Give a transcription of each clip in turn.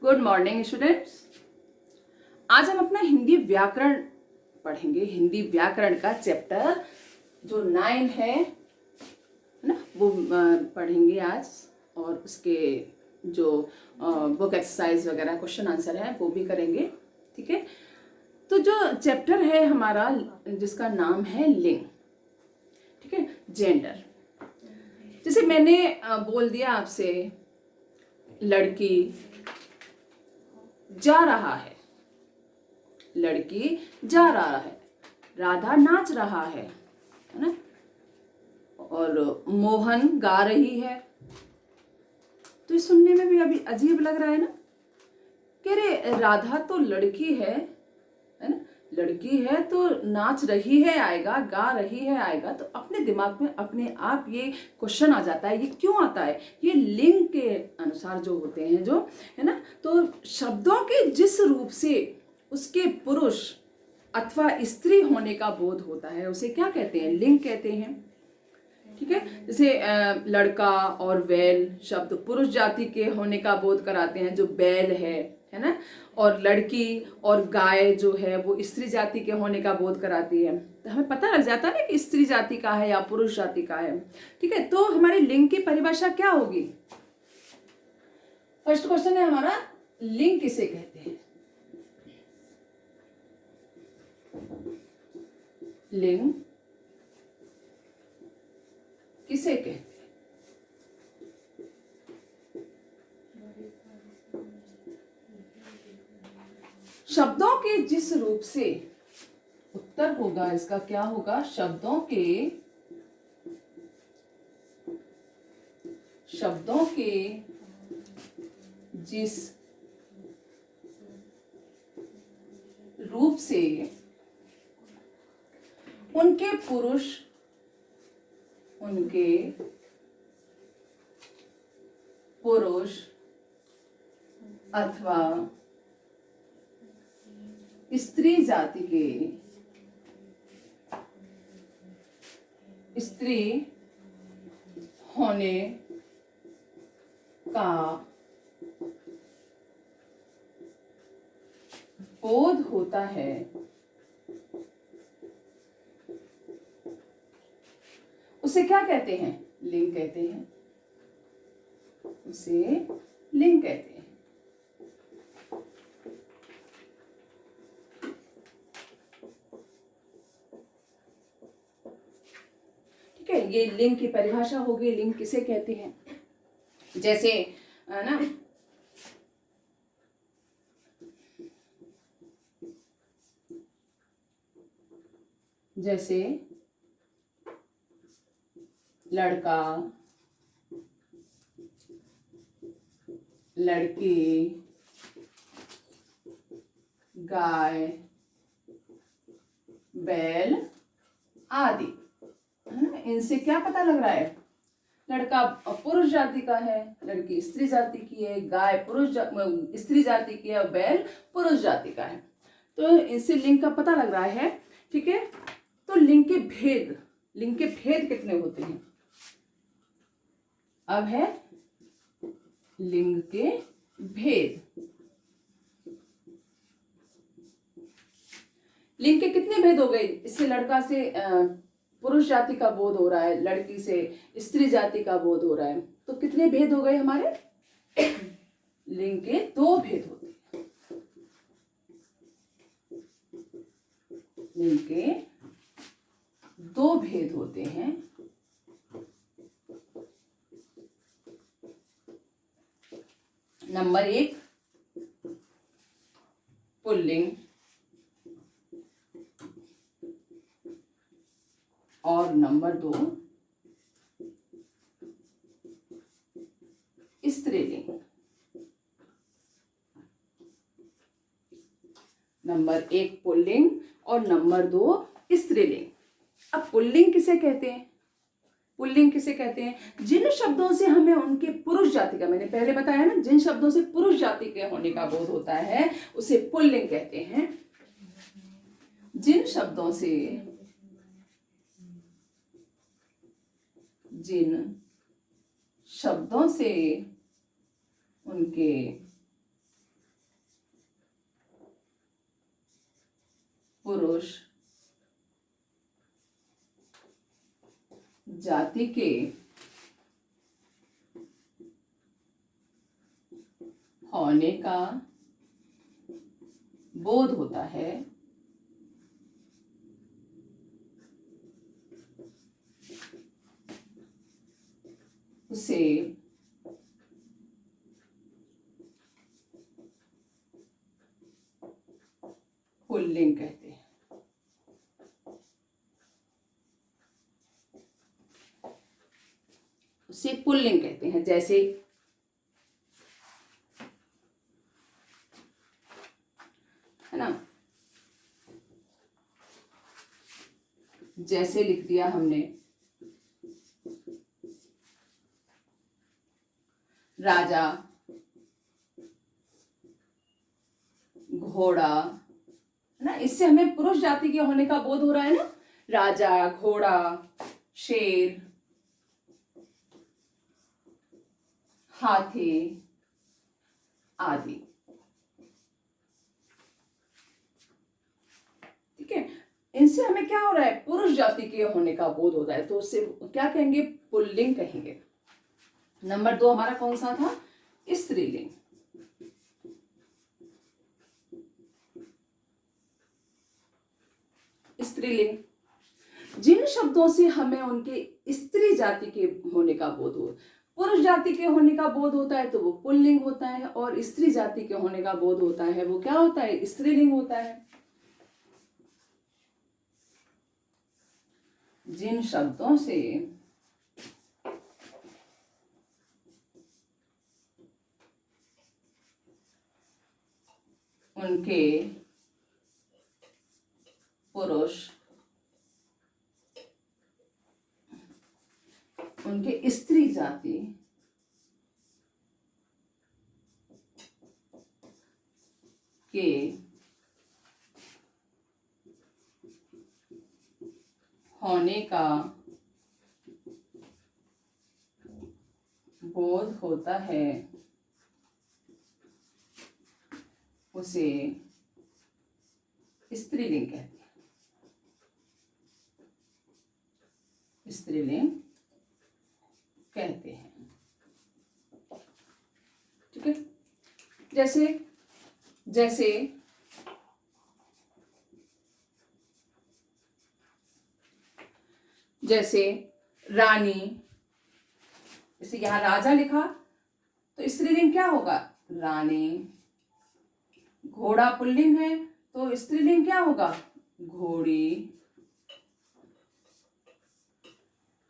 Good morning students. आज हम अपना हिंदी व्याकरण पढ़ेंगे। हिंदी व्याकरण का चैप्टर जो 9 है ना, वो पढ़ेंगे आज। और उसके जो बुक एक्सरसाइज वगैरह क्वेश्चन आंसर है वो भी करेंगे। ठीक है, तो जो चैप्टर है हमारा जिसका नाम है लिंग, ठीक है, जेंडर। जैसे मैंने बोल दिया आपसे, लड़की जा रहा है, लड़की जा रहा है, राधा नाच रहा है ना, और मोहन गा रही है। तो ये सुनने में भी अभी अजीब लग रहा है ना, कह रे राधा तो लड़की है ना, लड़की है तो नाच रही है आएगा, गा रही है आएगा। तो अपने दिमाग में अपने आप ये क्वेश्चन आ जाता है। ये क्यों आता है? ये लिंग के अनुसार जो होते हैं, जो है ना, तो शब्दों के जिस रूप से उसके पुरुष अथवा स्त्री होने का बोध होता है उसे क्या कहते हैं? लिंग कहते हैं। ठीक है, जैसे लड़का और बैल शब्द पुरुष जाति के होने का बोध कराते हैं, जो बैल है ना, और लड़की और गाय जो है वो स्त्री जाति के होने का बोध कराती है। तो हमें पता लग जाता है ना कि स्त्री जाति का है या पुरुष जाति का है। ठीक है, तो हमारी लिंग की परिभाषा क्या होगी? फर्स्ट क्वेश्चन है हमारा, लिंग किसे कहते हैं? लिंग किसे कहते हैं? शब्दों के जिस रूप से, उत्तर होगा इसका क्या होगा? शब्दों के जिस रूप से उनके पुरुष अथवा स्त्री जाति के स्त्री होने का बोध होता है, उसे क्या कहते हैं? लिंग कहते हैं। उसे लिंग कहते हैं। ठीक है, ये लिंग की परिभाषा होगी, लिंग किसे कहते हैं। जैसे ना, जैसे लड़का, लड़की, गाय, बैल आदि, है ना। इनसे क्या पता लग रहा है? लड़का पुरुष जाति का है, लड़की स्त्री जाति की है, गाय स्त्री जाति की है और बैल पुरुष जाति का है। तो इनसे लिंग का पता लग रहा है। ठीक है, तो लिंग के भेद कितने होते हैं? अब है लिंग के भेद। लिंग के कितने भेद हो गए? इससे लड़का से पुरुष जाति का बोध हो रहा है, लड़की से स्त्री जाति का बोध हो रहा है। तो कितने भेद हो गए हमारे? लिंग के 2 भेद होते हैं। लिंग के 2 भेद होते हैं। नंबर 1 पुल्लिंग और नंबर 2 स्त्रीलिंग। नंबर 1 पुल्लिंग और नंबर 2 स्त्रीलिंग। अब पुल्लिंग किसे कहते हैं? पुल्लिंग किसे कहते हैं? जिन शब्दों से हमें उनके पुरुष जाति का, मैंने पहले बताया ना, जिन शब्दों से पुरुष जाति के होने का बोध होता है उसे पुल्लिंग कहते हैं। जिन शब्दों से उनके पुरुष जाति के होने का बोध होता है, उसे पुल्लिंग कहते हैं। उसे पुल्लिंग कहते हैं। जैसे है ना, जैसे लिख दिया हमने राजा, घोड़ा, है ना, इससे हमें पुरुष जाति के होने का बोध हो रहा है ना। राजा, घोड़ा, शेर, हाथी आदि। ठीक है, इनसे हमें क्या हो रहा है, पुरुष जाति के होने का बोध होता है, तो उससे क्या कहेंगे, पुल्लिंग कहेंगे। नंबर 2 हमारा कौन सा था, स्त्रीलिंग। स्त्रीलिंग जिन शब्दों से हमें उनके स्त्री जाति के होने का बोध हो, पुरुष जाति के होने का बोध होता है तो वो पुल्लिंग होता है, और स्त्री जाति के होने का बोध होता है वो क्या होता है, स्त्रीलिंग होता है। जिन शब्दों से उनके पुरुष, उनके स्त्री जाति के होने का बोध होता है, उसे स्त्रीलिंग कहते हैं। स्त्रीलिंग कहते हैं। ठीक है, जैसे जैसे जैसे रानी, जैसे यहां राजा लिखा तो स्त्रीलिंग क्या होगा, रानी। घोड़ा पुल्लिंग है तो स्त्रीलिंग क्या होगा, घोड़ी।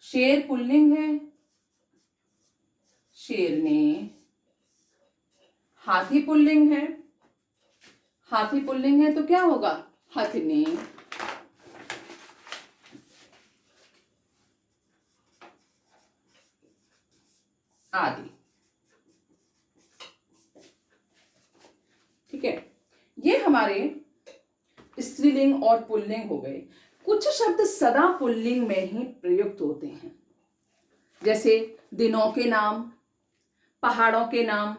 शेर पुल्लिंग है, शेरनी। हाथी पुल्लिंग है, हाथी पुल्लिंग है तो क्या होगा, हथनी। आदि। ठीक है, ये हमारे स्त्रीलिंग और पुल्लिंग हो गए। कुछ शब्द सदा पुल्लिंग में ही प्रयुक्त होते हैं, जैसे दिनों के नाम, पहाड़ों के नाम,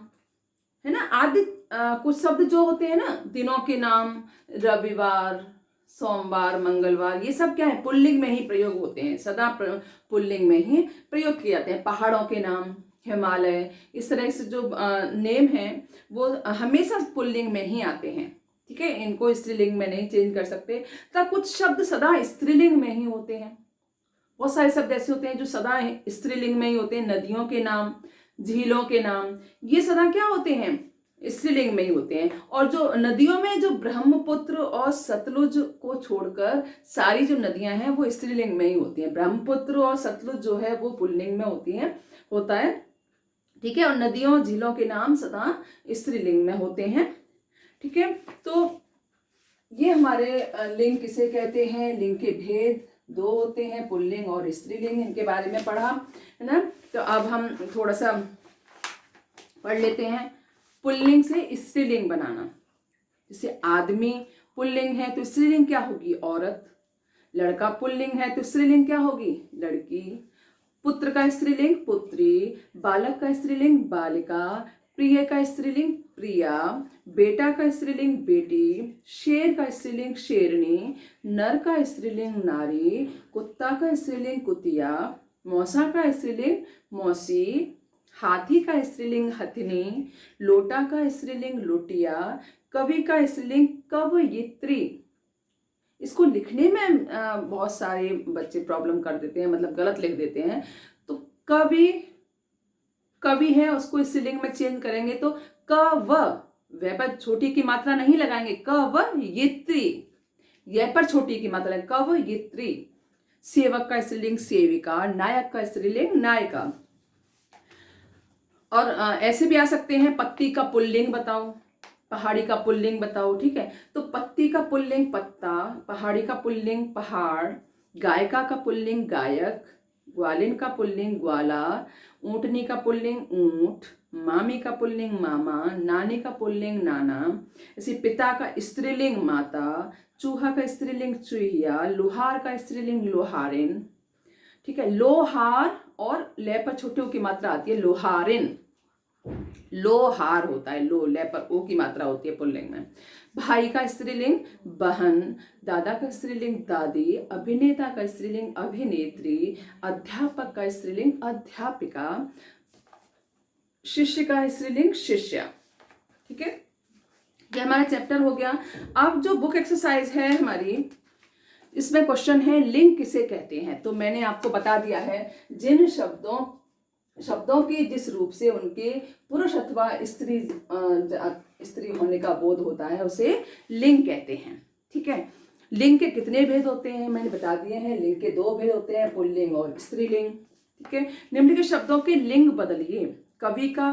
है ना, आदि। कुछ शब्द जो होते हैं ना, दिनों के नाम, रविवार, सोमवार, मंगलवार, ये सब क्या है, पुल्लिंग में ही प्रयोग होते हैं, सदा पुल्लिंग में ही प्रयोग किए जाते हैं। पहाड़ों के नाम, हिमालय, इस तरह से जो नेम हैं वो हमेशा पुल्लिंग में ही आते हैं। ठीक है, इनको स्त्रीलिंग में नहीं चेंज कर सकते। तब कुछ शब्द सदा स्त्रीलिंग में ही होते हैं। बहुत सारे शब्द ऐसे होते हैं जो सदा स्त्रीलिंग में ही होते हैं। नदियों के नाम, झीलों के नाम, ये सदा क्या होते हैं, स्त्रीलिंग में ही होते हैं। और जो नदियों में जो ब्रह्मपुत्र और सतलुज को छोड़कर सारी जो नदियां हैं वो स्त्रीलिंग में ही होती हैं। ब्रह्मपुत्र और सतलुज जो है वो पुल्लिंग में होता है। ठीक है, और नदियों झीलों के नाम सदा स्त्रीलिंग में होते हैं। ठीक है, तो ये हमारे लिंग किसे कहते हैं, लिंग के भेद 2 होते हैं, पुल्लिंग और स्त्रीलिंग, इनके बारे में पढ़ा है ना। तो अब हम थोड़ा सा पढ़ लेते हैं पुल्लिंग से स्त्रीलिंग बनाना। जैसे आदमी पुल्लिंग है तो स्त्रीलिंग क्या होगी, औरत। लड़का पुल्लिंग है तो स्त्रीलिंग क्या होगी, लड़की। पुत्र का स्त्रीलिंग पुत्री, बालक का स्त्रीलिंग बालिका, प्रिय का स्त्रीलिंग प्रिया, बेटा का स्त्रीलिंग बेटी, शेर का स्त्रीलिंग शेरनी, नर का स्त्रीलिंग नारी, कुत्ता का स्त्रीलिंग कुतिया, मौसा का स्त्रीलिंग मौसी, हाथी का स्त्रीलिंग हथिनी, लोटा का स्त्रीलिंग लोटिया, कवि का स्त्रीलिंग कवयित्री। इसको लिखने में बहुत सारे बच्चे प्रॉब्लम कर देते हैं, मतलब गलत लिख देते हैं। तो कवि है, उसको स्त्रीलिंग में चेंज करेंगे तो कव, व पर छोटी की मात्रा नहीं लगाएंगे, कवयित्री, यह पर छोटी की मात्रा है, कवयित्री। सेवक का स्त्रीलिंग सेविका, नायक का स्त्रीलिंग नायिका। और ऐसे भी आ सकते हैं, पत्ती का पुल्लिंग बताओ, पहाड़ी का पुल्लिंग बताओ, ठीक है। तो पत्ती का पुल्लिंग पत्ता, पहाड़ी का पुल्लिंग पहाड़, गायिका का पुल्लिंग गायक, ग्वालिन का पुल्लिंग ग्वाला, ऊंटनी का पुल्लिंग ऊंट, मामी का पुल्लिंग मामा, नानी का पुल्लिंग नाना। इसी पिता का स्त्रीलिंग माता, चूहा का स्त्रीलिंग चूहिया, लोहार का स्त्रीलिंग लोहारिन, ठीक है। लोहार और ले पर छोटे ओ की मात्रा आती है, लोहारिन। लोहार होता है, लो ले पर ओ की मात्रा होती है पुल्लिंग में। भाई का स्त्रीलिंग बहन, दादा का स्त्रीलिंग दादी, अभिनेता का स्त्रीलिंग अभिनेत्री, अध्यापक का स्त्रीलिंग अध्यापिका, शिष्य का स्त्रीलिंग शिष्या, ठीक है। ये हमारा चैप्टर हो गया। अब जो बुक एक्सरसाइज है हमारी, इसमें क्वेश्चन है लिंग किसे कहते हैं। तो मैंने आपको बता दिया है, जिन शब्दों के जिस रूप से उनके पुरुष अथवा स्त्री होने का बोध होता है, उसे लिंग कहते हैं, ठीक है। लिंग के कितने भेद होते हैं मैंने बता दिए हैं। लिंग के 2 भेद होते हैं, पुल्लिंग और स्त्रीलिंग, ठीक है। निम्नलिखित शब्दों के लिंग बदलिए। कवि का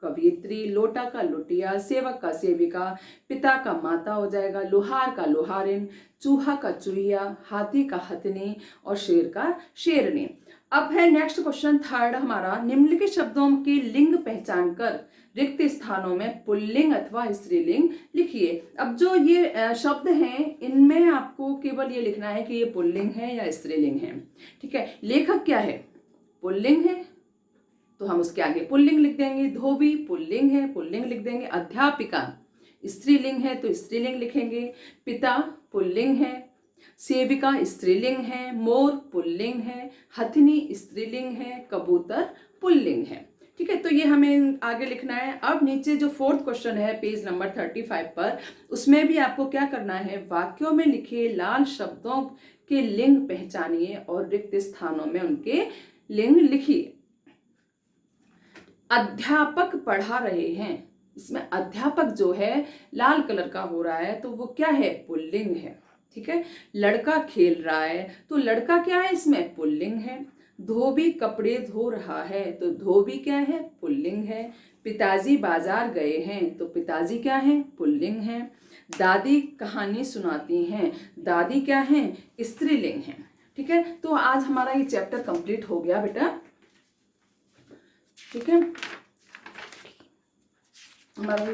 कवियत्री, लोटा का लोटिया, सेवक का सेविका, पिता का माता हो जाएगा, लोहार का लोहारिन, चूहा का चूहिया, हाथी का हथिनी और शेर का शेरनी। अब है नेक्स्ट क्वेश्चन 3 हमारा, निम्नलिखित शब्दों के लिंग पहचान कर रिक्त स्थानों में पुल्लिंग अथवा स्त्रीलिंग लिखिए। अब जो ये शब्द हैं, इनमें आपको केवल ये लिखना है कि ये पुल्लिंग है या स्त्रीलिंग है, ठीक है। लेखक क्या है, पुल्लिंग है, तो हम उसके आगे पुल्लिंग लिख देंगे। धोबी पुल्लिंग है, पुल्लिंग लिख देंगे। अध्यापिका स्त्रीलिंग है तो स्त्रीलिंग लिखेंगे। पिता पुल्लिंग है, सेविका स्त्रीलिंग है, मोर पुल्लिंग है, हथिनी स्त्रीलिंग है, कबूतर पुल्लिंग है, ठीक है। तो ये हमें आगे लिखना है। अब नीचे जो 4th क्वेश्चन है पेज नंबर 35 पर, उसमें भी आपको क्या करना है, वाक्यों में लिखे लाल शब्दों के लिंग पहचानिए और रिक्त स्थानों में उनके लिंग लिखिए। अध्यापक पढ़ा रहे हैं, इसमें अध्यापक जो है लाल कलर का हो रहा है, तो वो क्या है, पुल्लिंग है, ठीक है। लड़का खेल रहा है, तो लड़का क्या है, इसमें पुल्लिंग है। धोबी कपड़े धो रहा है, तो धोबी क्या है, पुल्लिंग है। पिताजी बाजार गए हैं, तो पिताजी क्या है, पुल्लिंग है। दादी कहानी सुनाती हैं, दादी क्या है, स्त्रीलिंग है, ठीक है। तो आज हमारा ये चैप्टर कंप्लीट हो गया बेटा, ठीक है। हमारा